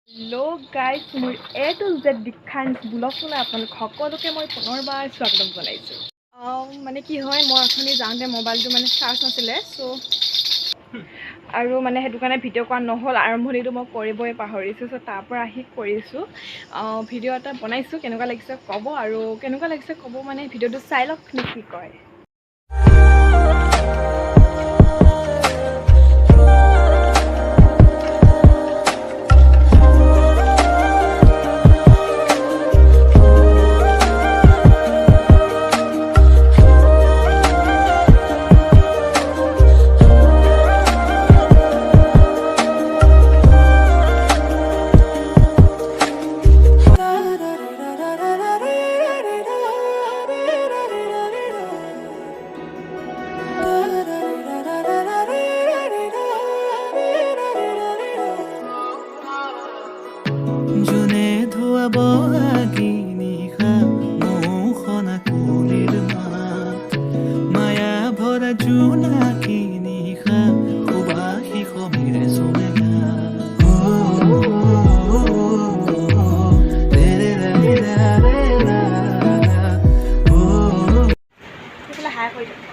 Hello guys মোৰ এ to Z difference ব্লগলৈ আপোনালোক সকলোকে মই পুনৰবাৰ স্বাগতম জনাইছোঁ। মানে কি হয় মই অথনি যাওঁতে মোবাইলটো মানে চাৰ্জ নাছিলে আৰু মানে সেইটো কাৰণে ভিডিঅ' কৰা নহ'ল। আৰম্ভণিটো মই কৰিবই পাহৰিছোঁ, তাৰ পৰা আহি কৰিছোঁ। ভিডিঅ' এটা বনাইছোঁ, কেনেকুৱা লাগিছে ক'ব, আৰু কেনেকুৱা লাগিছে ক'ব মানে ভিডিঅ'টো চাই লওক নে কি কয়। জুনে ধোৱাব লাগি নিশা মোহনা কুলিৰ মাত মায়া ভৰা জোনাকী নিশা সুবাসী সমীৰে চুমেগা হাই কৰি আছে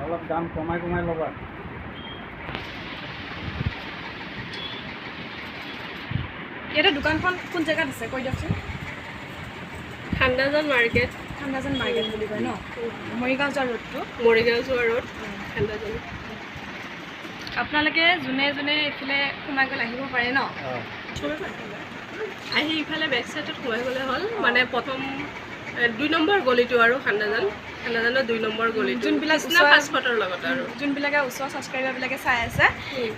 অলপ দাম কমাই ল'বা। ইয়াতে দোকানখন কোন জেগাত আছে কৈ দিয়কচোন। খান্দাজান মাৰ্কেট বুলি কয় ন? মৰিগাঁও যোৱা ৰোডটো, মৰিগাঁও যোৱা ৰোড খান্দাজান। আপোনালোকে যোনে যোনে এইফালে সোমাই গ'লে আহিব পাৰে ন? আহি ইফালে বেক চাইডত সোমাই গ'লে হ'ল। মানে প্ৰথম 2 নম্বৰ গলিটো আৰু খান্দাজানৰ 2 নম্বৰ গলিটো, যোনবিলাক পাছফটৰ লগত আৰু যোনবিলাকে ওচৰৰ ছাবস্ক্ৰাইবাৰবিলাকে চাই আছে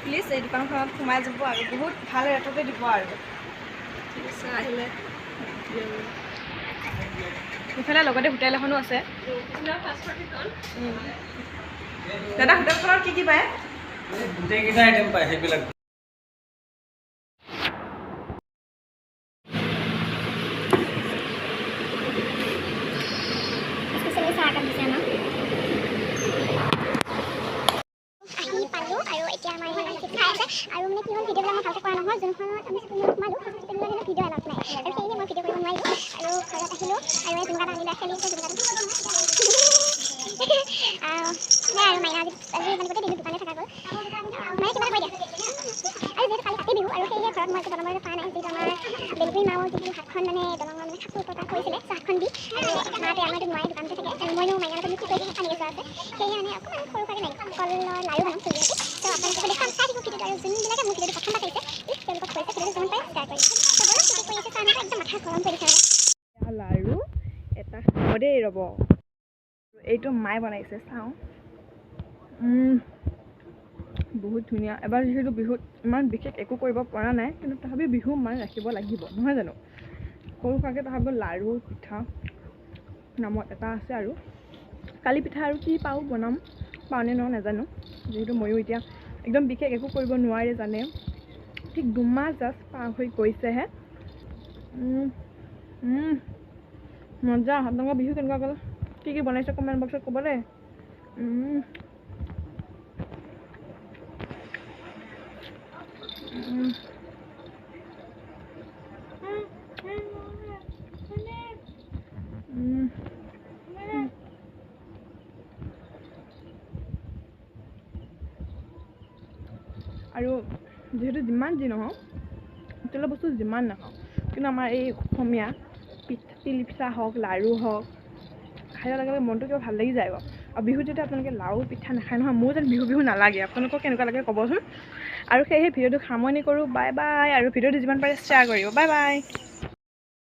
প্লিজ এই দোকানখনত সোমাই যাব আৰু বহুত ভাল ৰেটতে দিব আৰু। ঠিক আছে, আহিলে ইফালে লগতে হোটেল এখনো আছে। দাদা হোটেলখনত কি কি পায়? গোটেইকেইটা আইটেম পায় সেইবিলাক। আৰু মানে কি হ'ল ভিডিঅ'বিলাক মই ভালকৈ কৰা নহয়, যোনখনত আমি সোমালোঁ ভিডিঅ' এলাউড নাই, আৰু সেয়েহে মই ভিডিঅ' কৰিব নোৱাৰিলোঁ। আৰু ঘৰত আহিলোঁ আৰু এই জুমকা আনিলে খেলিছোঁ জুমকাটো আৰু মাইনা আজি মানে গোটেই দিনটো দোকানতে থকা গ'ল। মানে কিবা এটা কৈ দিয়া। আৰু যিহেতু কালি কাতি বিহু আৰু সেয়েহে ঘৰত মই একো বনাবলৈ পৰা নাই। যিহেতু আমাৰ বেলগুৰি মাও যিহেতু হাতখন মানে দলঙৰ মানে খাপটোৰ ওপৰত কৰিছিলে, হাতখন দি আৰু মাতে আমাৰতো নোৱাৰে দোকানতে থাকে, আৰু মইনো মাইনাৰ লগত কি কৰি পানী গেছোৱা আছে, সেয়ে মানে অকণমান সৰু সুৰাকৈ নাৰিকলৰ লাড়ু বনাম যিহেতু। ত' আপোনালোকে দেখাম, চাই থাকিব ভিডিঅ'টো, আৰু যোনবিলাকে মোৰ ভিডিঅ'টো প্ৰথম পাইছে প্লিজ তেওঁলোকক কৈছে ভিডিঅ'টো যিমান পাৰে শ্বেয়াৰ কৰি দিম। ত' বলক কি কৰি আছে চাই একদম মাথা গৰম কৰি দিছে আৰু লাড়ু এটা খাব দেই, ৰ'ব। এইটো মায়ে বনাইছে, চাওঁ। বহুত ধুনীয়া। এবাৰ যিহেতু বিহুত ইমান বিশেষ একো কৰিব পৰা নাই, কিন্তু তথাপি বিহু মান ৰাখিব লাগিব নহয় জানো? সৰু সুৰাকৈ তথাপিও লাড়ু পিঠা নামত এটা আছে, আৰু কালি পিঠা আৰু কি পাওঁ বনাম, পাওঁনে ন নাজানো, যিহেতু ময়ো এতিয়া একদম বিশেষ একো কৰিব নোৱাৰে জানে। ঠিক 2 মাহ জাষ্ট পাৰ হৈ গৈছেহে। মজা। আপোনালোকৰ বিহু কেনেকুৱা গ'ল, কি কি বনাইছে কমেণ্ট বক্সত ক'ব দেই। আৰু যিহেতু যিমান যি নহওক, হোটেলৰ বস্তু যিমান নাখাওঁ, কিন্তু আমাৰ এই অসমীয়া তিল পিঠা হওক, লাড়ু হওক, খাই লগে লগে মনটো কিবা ভাল লাগি যায় বাৰু। আৰু বিহুত যেতিয়া আপোনালোকে লাড়ু পিঠা নাখায় নহয়, মোৰ যেন বিহু নালাগে। আপোনালোকক কেনেকুৱা লাগে ক'বচোন। আৰু সেয়েহে ভিডিঅ'টো সামৰণি কৰোঁ। Bye bye. আৰু ভিডিঅ'টো যিমান পাৰে শ্বেয়াৰ কৰিব। Bye bye.